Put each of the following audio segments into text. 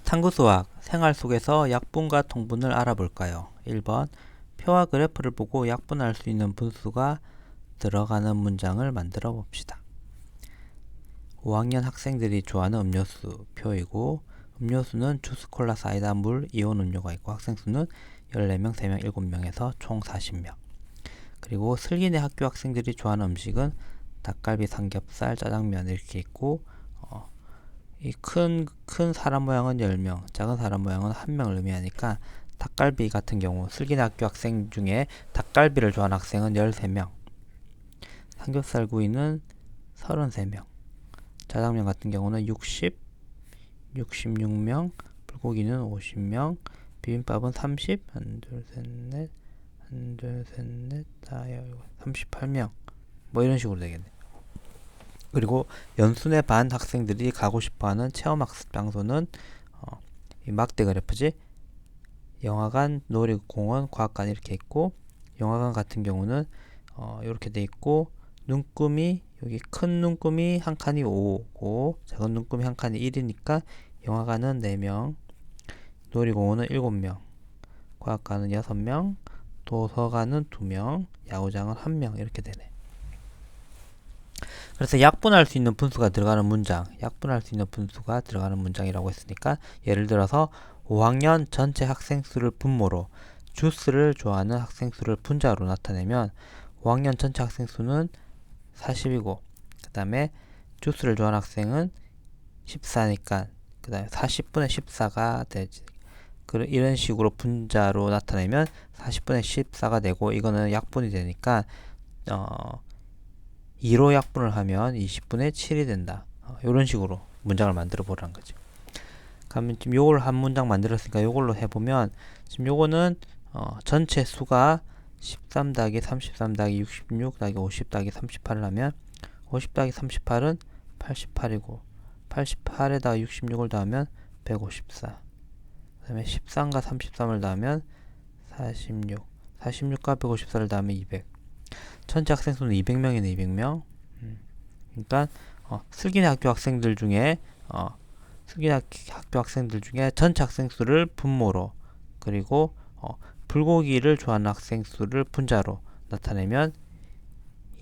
탐구수학, 생활 속에서 약분과 통분을 알아볼까요? 1번, 표와 그래프를 보고 약분할 수 있는 분수가 들어가는 문장을 만들어 봅시다. 5학년 학생들이 좋아하는 음료수 표이고, 음료수는 주스, 콜라, 사이다, 물, 이온 음료가 있고, 학생 수는 14명, 3명, 7명에서 총 40명. 그리고 슬기네 학교 학생들이 좋아하는 음식은 닭갈비, 삼겹살, 짜장면 이렇게 있고, 이 큰 사람 모양은 10명, 작은 사람 모양은 1명을 의미하니까 닭갈비 같은 경우 슬기네 학교 학생 중에 닭갈비를 좋아하는 학생은 13명, 삼겹살 구이는 33명, 짜장면 같은 경우는 66명, 불고기는 50명, 비빔밥은 30, 1, 2, 3, 넷, 1, 2, 3, 넷, 38명 뭐 이런 식으로 되겠네. 그리고 연순의 반 학생들이 가고 싶어하는 체험학습 장소는 이 막대 그래프지. 영화관, 놀이공원, 과학관 이렇게 있고, 영화관 같은 경우는 이렇게 돼 있고, 눈금이 여기 큰 눈금이 한 칸이 5고 작은 눈금이 한 칸이 1이니까 영화관은 4명, 놀이공원은 7명, 과학관은 6명, 도서관은 2명, 야구장은 1명 이렇게 되네. 그래서 약분할 수 있는 분수가 들어가는 문장, 약분할 수 있는 분수가 들어가는 문장이라고 했으니까, 예를 들어서 5학년 전체 학생 수를 분모로 주스를 좋아하는 학생 수를 분자로 나타내면 5학년 전체 학생 수는 40이고, 그 다음에 주스를 좋아하는 학생은 14니까 그 다음에 40분의 14가 되지. 이런 식으로 분자로 나타내면 40분의 14가 되고, 이거는 약분이 되니까 2로 약분을 하면 20분의 7이 된다. 이런 식으로 문장을 만들어 보라는 거죠. 그러면 지금 요걸 한 문장 만들었으니까 요걸로 해보면, 지금 요거는 전체 수가 13 더하기 33 더하기 66 더하기 50 더하기 38을 하면 50 더하기 38은 88이고 88에다가 66을 더하면 154. 그 다음에 13과 33을 더하면 46. 46과 154를 더하면 200. 전체 학생 수는 200명이네. 200명. 그러니까 슬기네 학교 학생들 중에 슬기네 학교 학생들 중에 전체 학생 수를 분모로, 그리고 불고기를 좋아하는 학생 수를 분자로 나타내면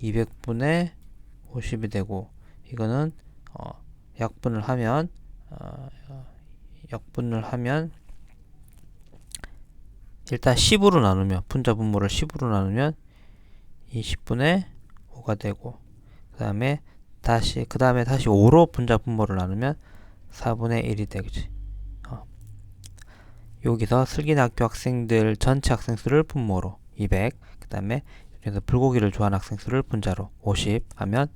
200분의 50이 되고, 이거는 약분을 하면 일단 10으로 나누면, 분자 분모를 10으로 나누면 20분의 5가 되고, 그 다음에 다시 5로 분자 분모를 나누면 4분의 1이 되겠지. 여기서 슬기네 학교 학생들 전체 학생 수를 분모로 200, 그 다음에 여기서 불고기를 좋아하는 학생 수를 분자로 50 하면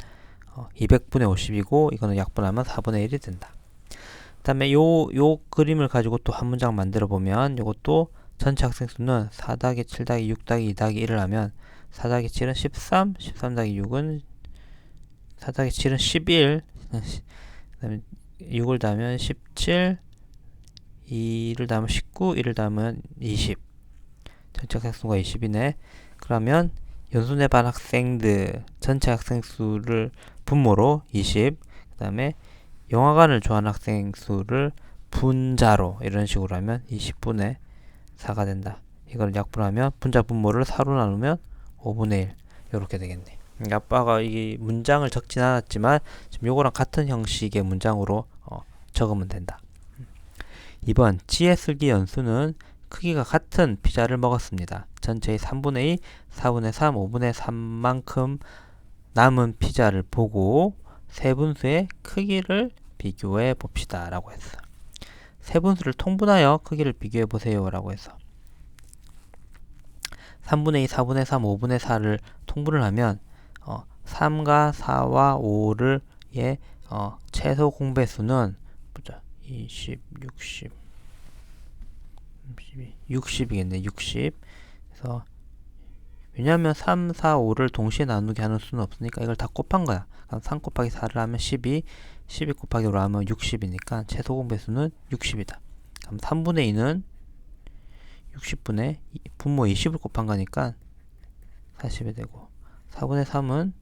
200분의 50이고, 이거는 약분하면 4분의 1이 된다. 그 다음에 요 그림을 가지고 또 한 문장 만들어 보면, 요것도 전체 학생 수는 4 더하기 7 더하기 6 더하기 2 더하기 1을 하면 4 더하기 7은 13, 13 더하기 6은 4 더하기 7은 11, 그 다음에 6을 더하면 17, 2를 더하면 19, 1을 더하면 20. 전체 학생 수가 20이네. 그러면 연순회 반 학생들 전체 학생 수를 분모로 20, 그 다음에 영화관을 좋아하는 학생 수를 분자로 이런 식으로 하면 20분의 4가 된다. 이걸 약분하면 분자 분모를 4로 나누면 5분의 1 이렇게 되겠네. 아빠가 이 문장을 적진 않았지만 지금 요거랑 같은 형식의 문장으로 적으면 된다. 2번, 지혜, 슬기, 연수는 크기가 같은 피자를 먹었습니다. 전체의 3분의 2, 4분의 3, 5분의 3만큼 남은 피자를 보고 세 분수의 크기를 비교해 봅시다 라고 했어. 세 분수를 통분하여 크기를 비교해 보세요 라고 했어. 3분의 2, 4분의 3, 5분의 4를 통분을 하면 3과 4와 5를 최소 공배수는 보자. 20, 60, 60이겠네. 60. 그래서 왜냐하면 3, 4, 5를 동시에 나누게 하는 수는 없으니까 이걸 다 곱한 거야. 그럼 3 곱하기 4를 하면 12, 12 곱하기 5를 하면 60이니까 최소 공배수는 60이다. 그럼 3분의 2는 60분의 분모 20을 곱한 거니까 40이 되고, 4분의 3은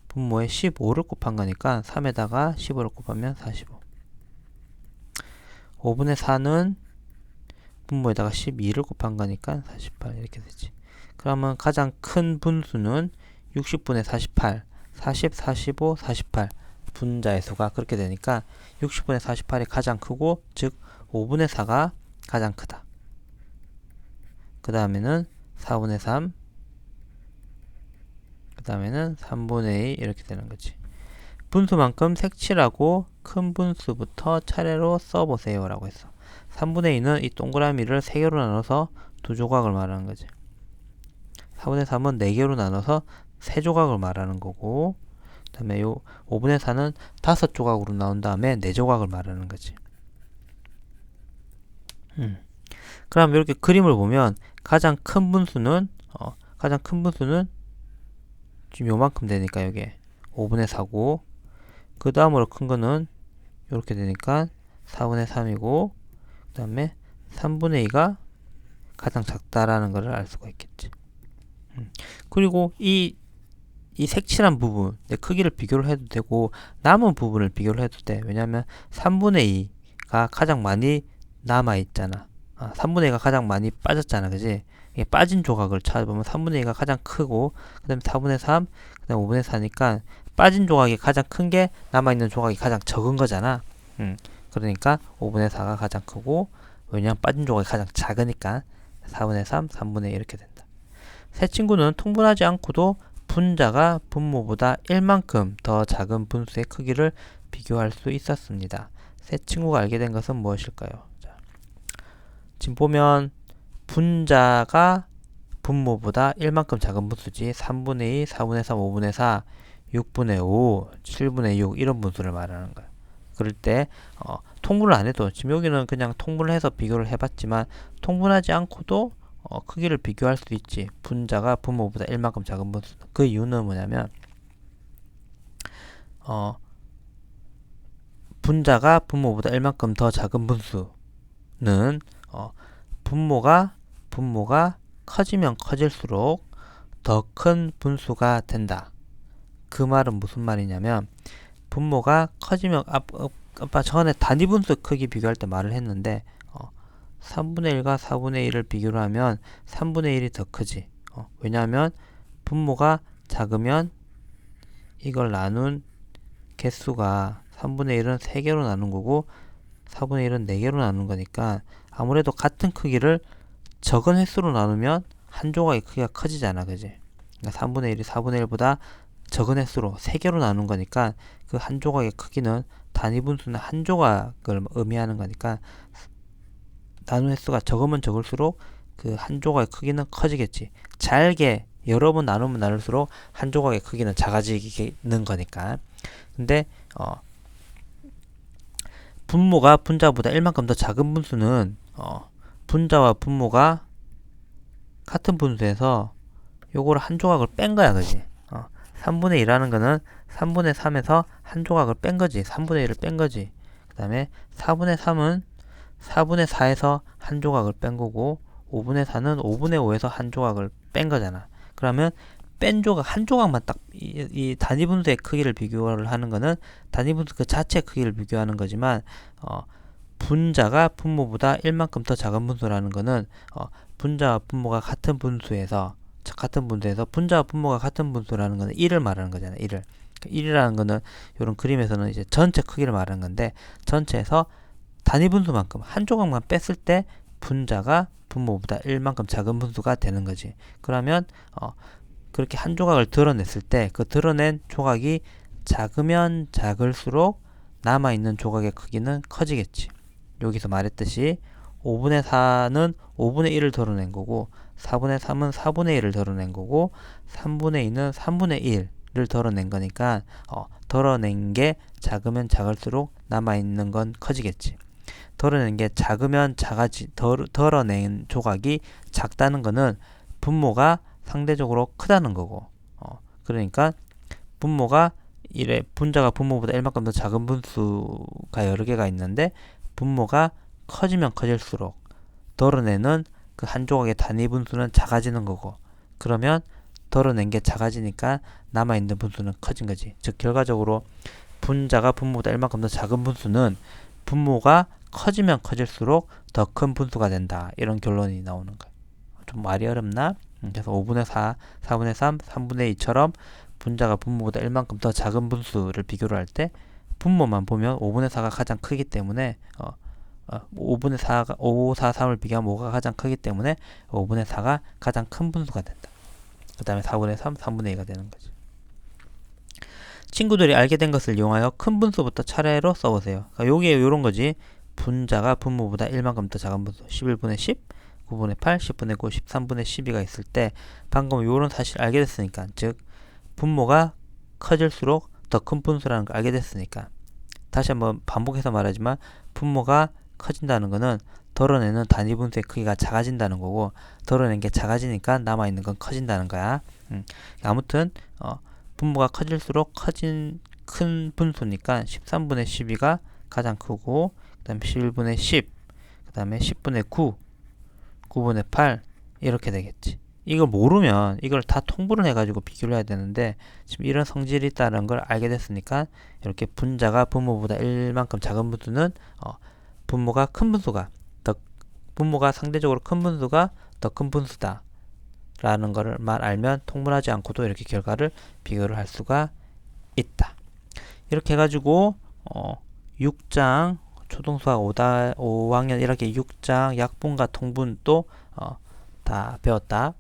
분모에 15를 곱한 거니까 3에다가 15를 곱하면 45. 5분의 4는 분모에다가 12를 곱한 거니까 48 이렇게 되지. 그러면 가장 큰 분수는 60분의 48, 40, 45, 48 분자의 수가 그렇게 되니까 60분의 48이 가장 크고, 즉 5분의 4가 가장 크다. 그 다음에는 4분의 3, 그 다음에는 3분의 2 이렇게 되는 거지. 분수만큼 색칠하고 큰 분수부터 차례로 써보세요 라고 했어. 3분의 2는 이 동그라미를 3개로 나눠서 2조각을 말하는 거지. 4분의 3은 4개로 나눠서 3조각을 말하는 거고, 그 다음에 요 5분의 4는 5조각으로 나온 다음에 4조각을 말하는 거지. 그럼 이렇게 그림을 보면 가장 큰 분수는 지금 요만큼 되니까 이게 5분의 4고, 그 다음으로 큰 거는 이렇게 되니까 4분의 3이고, 그 다음에 3분의 2가 가장 작다라는 것을 알 수가 있겠지. 그리고 이 색칠한 부분, 내 크기를 비교를 해도 되고, 남은 부분을 비교를 해도 돼. 왜냐하면 3분의 2가 가장 많이 남아있잖아. 3분의 2가 가장 많이 빠졌잖아. 그지? 이게 빠진 조각을 찾아보면 3분의 2가 가장 크고, 그 다음에 4분의 3, 그 다음에 5분의 4니까 빠진 조각이 가장 큰 게 남아있는 조각이 가장 적은 거잖아. 그러니까 5분의 4가 가장 크고, 왜냐하면 빠진 조각이 가장 작으니까 4분의 3, 3분의 2 이렇게 된다. 세 친구는 통분하지 않고도 분자가 분모보다 1만큼 더 작은 분수의 크기를 비교할 수 있었습니다. 세 친구가 알게 된 것은 무엇일까요? 자, 지금 보면 분자가 분모보다 1만큼 작은 분수지. 3분의 2, 4분의 3, 5분의 4, 6분의 5, 7분의 6 이런 분수를 말하는 거야. 그럴 때 통분을 안 해도, 지금 여기는 그냥 통분을 해서 비교를 해봤지만 통분하지 않고도 크기를 비교할 수 있지. 분자가 분모보다 1만큼 작은 분수. 그 이유는 뭐냐면 분자가 분모보다 1만큼 더 작은 분수는 분모가 커지면 커질수록 더 큰 분수가 된다. 그 말은 무슨 말이냐면, 분모가 커지면 아까 전에 단위 분수 크기 비교할 때 말을 했는데 3분의 1과 4분의 1을 비교를 하면 3분의 1이 더 크지. 왜냐하면 분모가 작으면 이걸 나눈 개수가 3분의 1은 3개로 나눈 거고 4분의 1은 4개로 나눈 거니까 아무래도 같은 크기를 적은 횟수로 나누면 한 조각의 크기가 커지잖아. 그지? 그러니까 3분의 1이 4분의 1보다 적은 횟수로 3개로 나눈 거니까 그 한 조각의 크기는 단위 분수는 한 조각을 의미하는 거니까 나눈 횟수가 적으면 적을수록 그 한 조각의 크기는 커지겠지. 잘게 여러 번 나누면 나눌수록 한 조각의 크기는 작아지는 거니까. 근데 분모가 분자보다 1만큼 더 작은 분수는 분자와 분모가 같은 분수에서 요거를 한 조각을 뺀 거야. 그지? 3분의 2라는 거는 3분의 3에서 한 조각을 뺀 거지. 3분의 1을 뺀 거지. 그 다음에 4분의 3은 4분의 4에서 한 조각을 뺀 거고, 5분의 4는 5분의 5에서 한 조각을 뺀 거잖아. 그러면 뺀 조각, 한 조각만 딱, 이 단위 분수의 크기를 비교를 하는 거는 단위 분수 그 자체 크기를 비교하는 거지만, 분자가 분모보다 1만큼 더 작은 분수라는 거는, 분자와 분모가 같은 분수에서 분자와 분모가 같은 분수라는 거는 1을 말하는 거잖아. 1을. 1이라는 거는 이런 그림에서는 이제 전체 크기를 말하는 건데, 전체에서 단위 분수만큼 한 조각만 뺐을 때 분자가 분모보다 1만큼 작은 분수가 되는 거지. 그러면 그렇게 한 조각을 드러냈을 때 그 드러낸 조각이 작으면 작을수록 남아있는 조각의 크기는 커지겠지. 여기서 말했듯이 5분의 4는 5분의 1을 드러낸 거고, 4분의 3은 4분의 1을 드러낸 거고, 3분의 2는 3분의 1을 드러낸 거니까 드러낸 게 작으면 작을수록 남아있는 건 커지겠지. 드러낸 게 작으면 드러낸 조각이 작다는 거는 분모가 상대적으로 크다는 거고, 그러니까 분자가 분모보다 1만큼 더 작은 분수가 여러 개가 있는데, 분모가 커지면 커질수록 드러내는 그 한 조각의 단위 분수는 작아지는 거고, 그러면 드러낸 게 작아지니까 남아있는 분수는 커진 거지. 즉 결과적으로 분자가 분모보다 1만큼 더 작은 분수는 분모가 커지면 커질수록 더 큰 분수가 된다. 이런 결론이 나오는 거예요. 좀 말이 어렵나? 그래서 5분의 4, 4분의 3, 3분의 2처럼 분자가 분모보다 1만큼 더 작은 분수를 비교를 할 때 분모만 보면 5분의 4가 가장 크기 때문에 5분의 4가 5, 4, 3을 비교하면 5가 가장 크기 때문에 5분의 4가 가장 큰 분수가 된다. 그 다음에 4분의 3, 3분의 2가 되는 거죠. 친구들이 알게 된 것을 이용하여 큰 분수부터 차례로 써보세요. 그러니까 요게 요런 거지. 분자가 분모보다 1만큼 더 작은 분수 11분의 10, 9분의 8, 10분의 9, 13분의 12가 있을 때 방금 요런 사실을 알게 됐으니까, 즉 분모가 커질수록 더 큰 분수라는 걸 알게 됐으니까, 다시 한번 반복해서 말하지만 분모가 커진다는 거는 덜어내는 단위 분수의 크기가 작아진다는 거고, 덜어낸 게 작아지니까 남아있는 건 커진다는 거야. 아무튼 분모가 커질수록 큰 분수니까 13분의 12가 가장 크고, 그 다음에 11분의 10, 그 다음에 10분의 9, 9분의 8 이렇게 되겠지. 이걸 모르면 이걸 다 통분을 해가지고 비교를 해야 되는데, 지금 이런 성질이 있다는 걸 알게 됐으니까 이렇게 분자가 분모보다 1만큼 작은 분수는 분모가 상대적으로 큰 분수가 더 큰 분수다 라는 거를 알면 통분하지 않고도 이렇게 결과를 비교를 할 수가 있다. 이렇게 해가지고 6장 초등수학 5학년 1학기 6장 약분과 통분도 다 배웠다.